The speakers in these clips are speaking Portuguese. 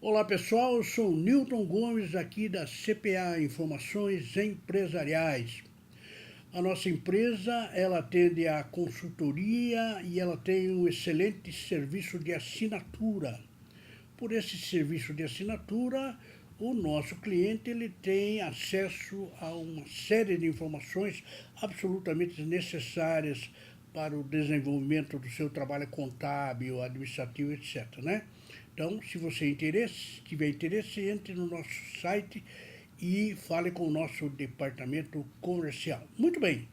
Olá pessoal, eu sou o Newton Gomes aqui da CPA Informações Empresariais. A nossa empresa, ela atende a consultoria e ela tem um excelente serviço de assinatura. Por esse serviço de assinatura, o nosso cliente ele tem acesso a uma série de informações absolutamente necessárias para o desenvolvimento do seu trabalho contábil, administrativo, etc., né? Então, se você tiver interesse, entre no nosso site e fale com o nosso departamento comercial. Muito bem,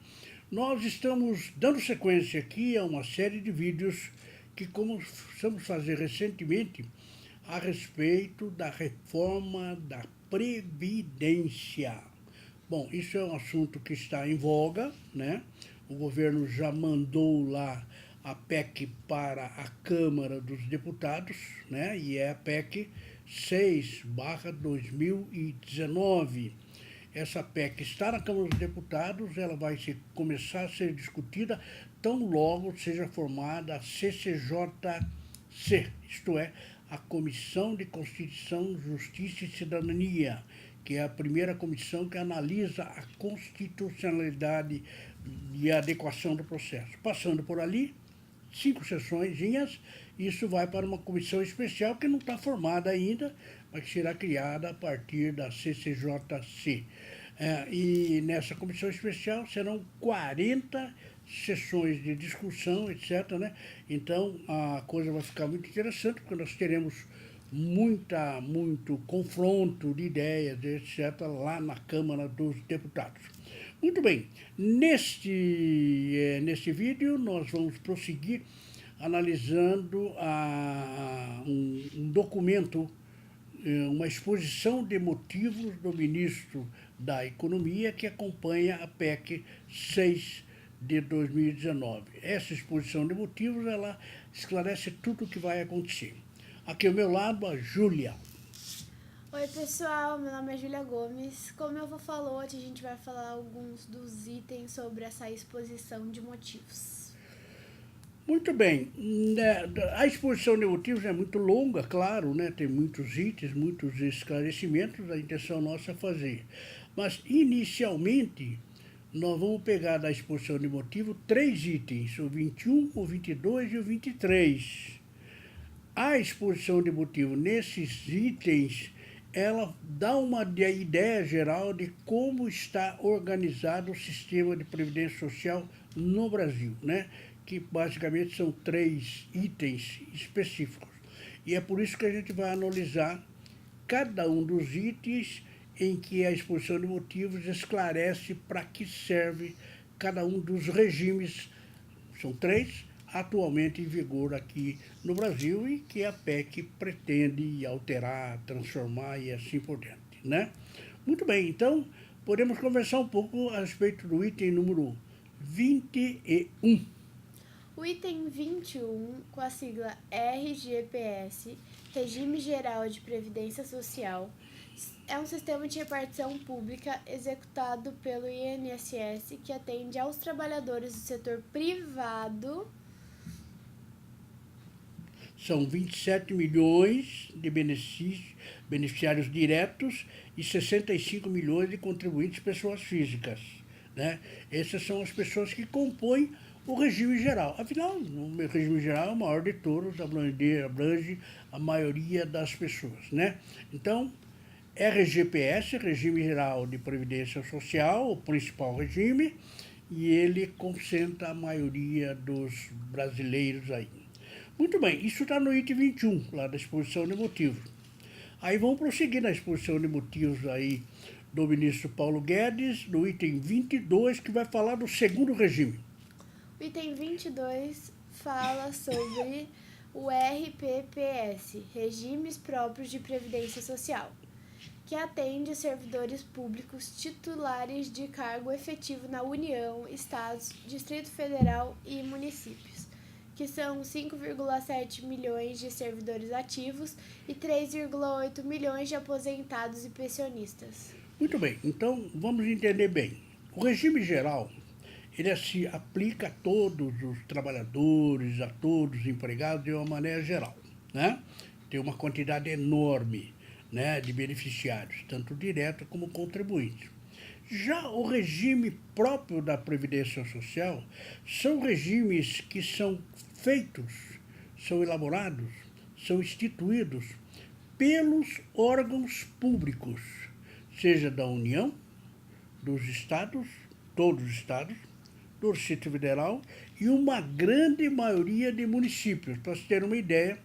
nós estamos dando sequência aqui a uma série de vídeos que começamos a fazer recentemente a respeito da reforma da Previdência. Bom, isso é um assunto que está em voga, né? O governo já mandou lá a PEC para a Câmara dos Deputados, né? E é a PEC 6/2019. Essa PEC está na Câmara dos Deputados, ela vai começar a ser discutida tão logo seja formada a CCJC, isto é, a Comissão de Constituição, Justiça e Cidadania, que é a primeira comissão que analisa a constitucionalidade e a adequação do processo. Passando por ali, 5 sessõezinhas, isso vai para uma comissão especial que não está formada ainda, mas que será criada a partir da CCJC. E nessa comissão especial serão 40 sessões de discussão, etc., né? Então a coisa vai ficar muito interessante, porque nós teremos muito confronto de ideias, etc., lá na Câmara dos Deputados. Muito bem, neste vídeo nós vamos prosseguir analisando um documento, uma exposição de motivos do ministro da Economia que acompanha a PEC 6 de 2019. Essa exposição de motivos, ela esclarece tudo o que vai acontecer. Aqui ao meu lado, a Júlia. Oi pessoal, meu nome é Júlia Gomes. Como eu vou falar hoje, a gente vai falar alguns dos itens sobre essa exposição de motivos. Muito bem, a exposição de motivos é muito longa, claro, né? Tem muitos itens, muitos esclarecimentos, a intenção nossa é fazer. Mas, inicialmente, nós vamos pegar da exposição de motivo 3 itens, o 21, o 22 e o 23. A exposição de motivo nesses itens, ela dá uma ideia geral de como está organizado o sistema de previdência social no Brasil, né? Que basicamente são 3 itens específicos. E é por isso que a gente vai analisar cada um dos itens em que a exposição de motivos esclarece para que serve cada um dos regimes, são 3, atualmente em vigor aqui no Brasil e que a PEC pretende alterar, transformar e assim por diante, né? Muito bem, então podemos conversar um pouco a respeito do item número 21. O item 21, com a sigla RGPS, Regime Geral de Previdência Social, é um sistema de repartição pública executado pelo INSS que atende aos trabalhadores do setor privado. São 27 milhões de beneficiários diretos e 65 milhões de contribuintes pessoas físicas, né? Essas são as pessoas que compõem o regime geral. Afinal, o regime geral é o maior de todos, abrange a maioria das pessoas, né? Então, RGPS, Regime Geral de Previdência Social, o principal regime, e ele concentra a maioria dos brasileiros aí. Muito bem, isso está no item 21, lá da exposição de motivos. Aí vamos prosseguir na exposição de motivos aí do ministro Paulo Guedes, no item 22, que vai falar do segundo regime. O item 22 fala sobre o RPPS, Regimes Próprios de Previdência Social, que atende servidores públicos titulares de cargo efetivo na União, Estados, Distrito Federal e municípios, que são 5,7 milhões de servidores ativos e 3,8 milhões de aposentados e pensionistas. Muito bem, então vamos entender bem. O regime geral, ele se aplica a todos os trabalhadores, a todos os empregados de uma maneira geral, né? tem uma quantidade enorme, né, de beneficiários, tanto direto como contribuintes. Já o regime próprio da Previdência Social são regimes que são feitos, são elaborados, são instituídos pelos órgãos públicos, seja da União, dos estados, todos os estados, do Distrito Federal e uma grande maioria de municípios. Para se ter uma ideia,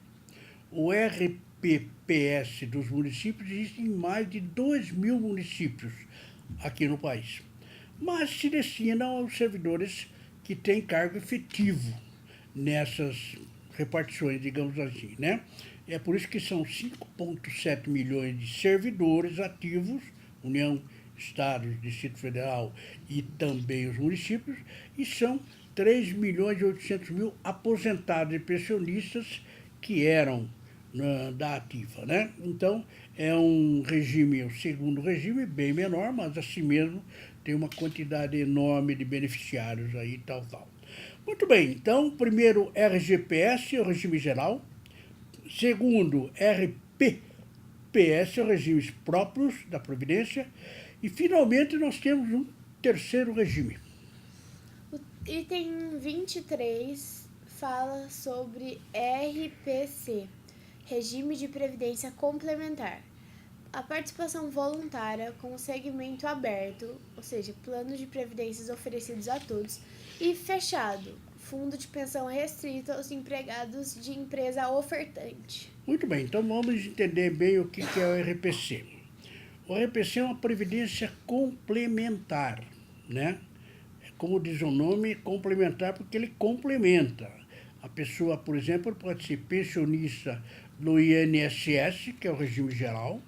o RPPS dos municípios existe em mais de 2.000 municípios aqui no país. Mas se destina aos servidores que têm cargo efetivo nessas repartições, digamos assim, né? É por isso que são 5,7 milhões de servidores ativos, União, Estados, Distrito Federal e também os municípios, e são 3.800.000 aposentados e pensionistas que eram da ativa, né? Então, é um regime, o segundo regime, bem menor, mas assim mesmo tem uma quantidade enorme de beneficiários aí, tal. Muito bem, então, primeiro RGPS, o regime geral. Segundo, RPPS, os regimes próprios da Previdência. E, finalmente, nós temos um terceiro regime. O item 23 fala sobre RPC, Regime de Previdência Complementar. A participação voluntária com o segmento aberto, ou seja, planos de previdências oferecidos a todos, e fechado, fundo de pensão restrito aos empregados de empresa ofertante. Muito bem, então vamos entender bem o que é o RPC. O RPC é uma previdência complementar, né? Como diz o nome, complementar porque ele complementa. A pessoa, por exemplo, pode ser pensionista no INSS, que é o regime geral,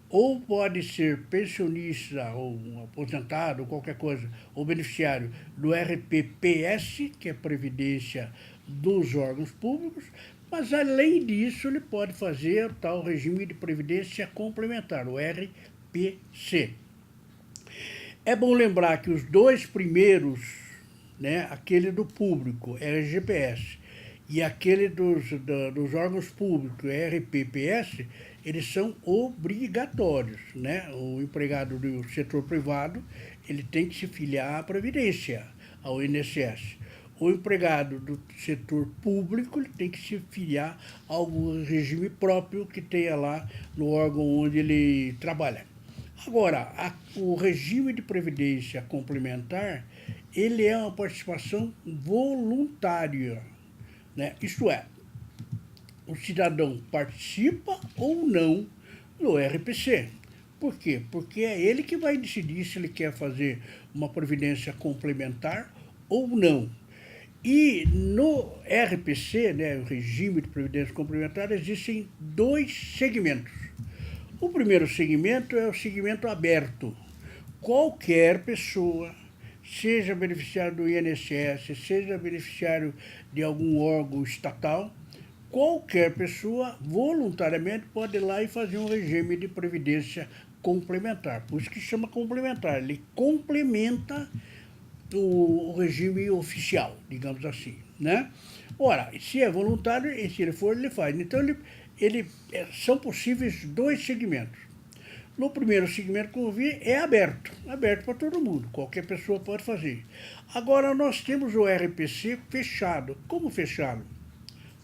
ou pode ser pensionista ou aposentado, ou qualquer coisa, ou beneficiário do RPPS, que é a Previdência dos órgãos públicos, mas além disso ele pode fazer o tal regime de previdência complementar, o RPC. É bom lembrar que os dois primeiros, né, aquele do público, RGPS, e aquele dos órgãos públicos, RPPS, eles são obrigatórios, né? O empregado do setor privado, ele tem que se filiar à Previdência, ao INSS. O empregado do setor público, ele tem que se filiar ao regime próprio que tenha lá no órgão onde ele trabalha. Agora, o regime de previdência complementar, ele é uma participação voluntária, né? Isto é, o cidadão participa ou não do RPC. Por quê? Porque é ele que vai decidir se ele quer fazer uma previdência complementar ou não. E no RPC, né, o regime de previdência complementar, existem dois segmentos. O primeiro segmento é o segmento aberto. Qualquer pessoa, seja beneficiário do INSS, seja beneficiário de algum órgão estatal, qualquer pessoa voluntariamente pode ir lá e fazer um regime de previdência complementar. Por isso que chama complementar. Ele complementa o regime oficial, digamos assim, né? Ora, se é voluntário, e se ele for, ele faz. Então, são possíveis dois segmentos. No primeiro segmento, como eu vi, é aberto para todo mundo, qualquer pessoa pode fazer. Agora, nós temos o RPC fechado. Como fechado?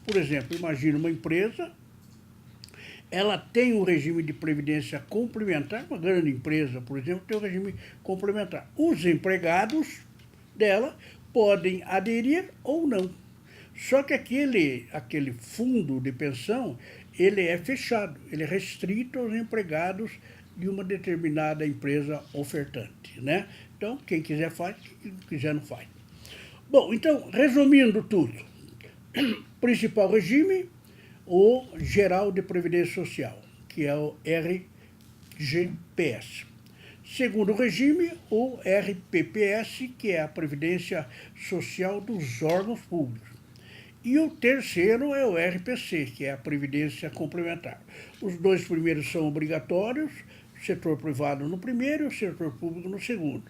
Por exemplo, imagina uma empresa, ela tem um regime de previdência complementar, uma grande empresa, por exemplo, tem um regime complementar. Os empregados dela podem aderir ou não. Só que aquele fundo de pensão, ele é fechado, ele é restrito aos empregados de uma determinada empresa ofertante, né? Então, quem quiser faz, quem não quiser não faz. Bom, então, resumindo tudo, principal regime, o Geral de Previdência Social, que é o RGPS. Segundo regime, o RPPS, que é a Previdência Social dos órgãos públicos. E o terceiro é o RPC, que é a Previdência Complementar. Os dois primeiros são obrigatórios, o setor privado no primeiro e o setor público no segundo.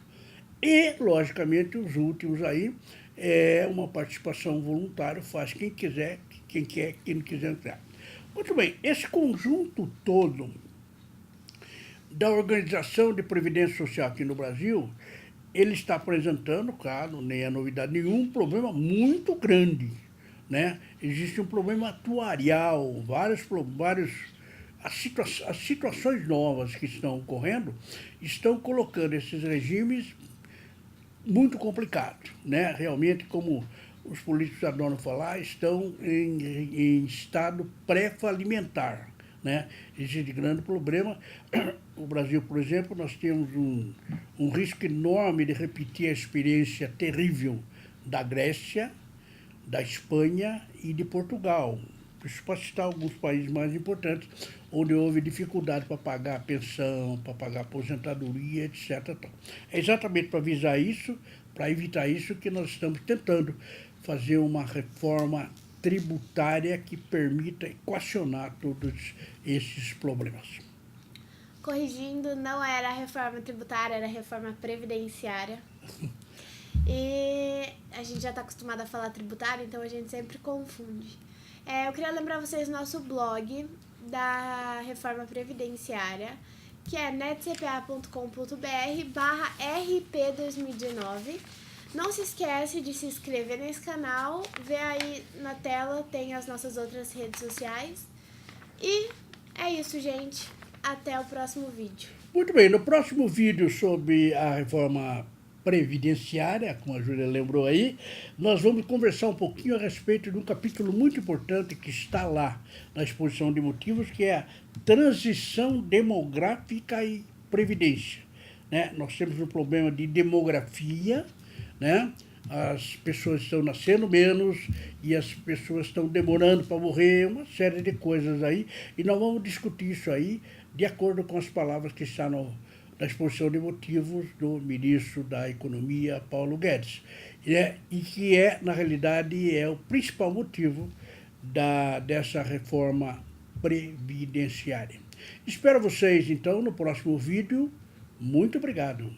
E, logicamente, os últimos aí é uma participação voluntária, faz quem quiser, quem quer, quem não quiser entrar. Muito bem, esse conjunto todo da Organização de Previdência Social aqui no Brasil, ele está apresentando, claro, nem é novidade nenhuma, um problema muito grande, né? Existe um problema atuarial, as situações novas que estão ocorrendo estão colocando esses regimes muito complicados, né? Realmente, como os políticos adoram falar, estão em estado pré-falimentar, né? Existe grande problema. No Brasil, por exemplo, nós temos um risco enorme de repetir a experiência terrível da Grécia, da Espanha e de Portugal. Isso para citar alguns países mais importantes, onde houve dificuldade para pagar a pensão, para pagar a aposentadoria, etc. É exatamente para avisar isso, para evitar isso, que nós estamos tentando fazer uma reforma tributária que permita equacionar todos esses problemas. Corrigindo, não era a reforma tributária, era a reforma previdenciária. E a gente já está acostumado a falar tributário, então a gente sempre confunde. Eu queria lembrar vocês do nosso blog da reforma previdenciária, que é netcpa.com.br/rp2019. Não se esquece de se inscrever nesse canal, ver aí na tela, tem as nossas outras redes sociais. E é isso, gente. Até o próximo vídeo. Muito bem, no próximo vídeo sobre a reforma previdenciária, como a Júlia lembrou aí, nós vamos conversar um pouquinho a respeito de um capítulo muito importante que está lá na exposição de motivos, que é a transição demográfica e previdência, né? Nós temos um problema de demografia, né? As pessoas estão nascendo menos e as pessoas estão demorando para morrer, uma série de coisas aí, e nós vamos discutir isso aí de acordo com as palavras que estão na exposição de motivos do ministro da Economia, Paulo Guedes, e que na realidade, é o principal motivo dessa reforma previdenciária. Espero vocês, então, no próximo vídeo. Muito obrigado.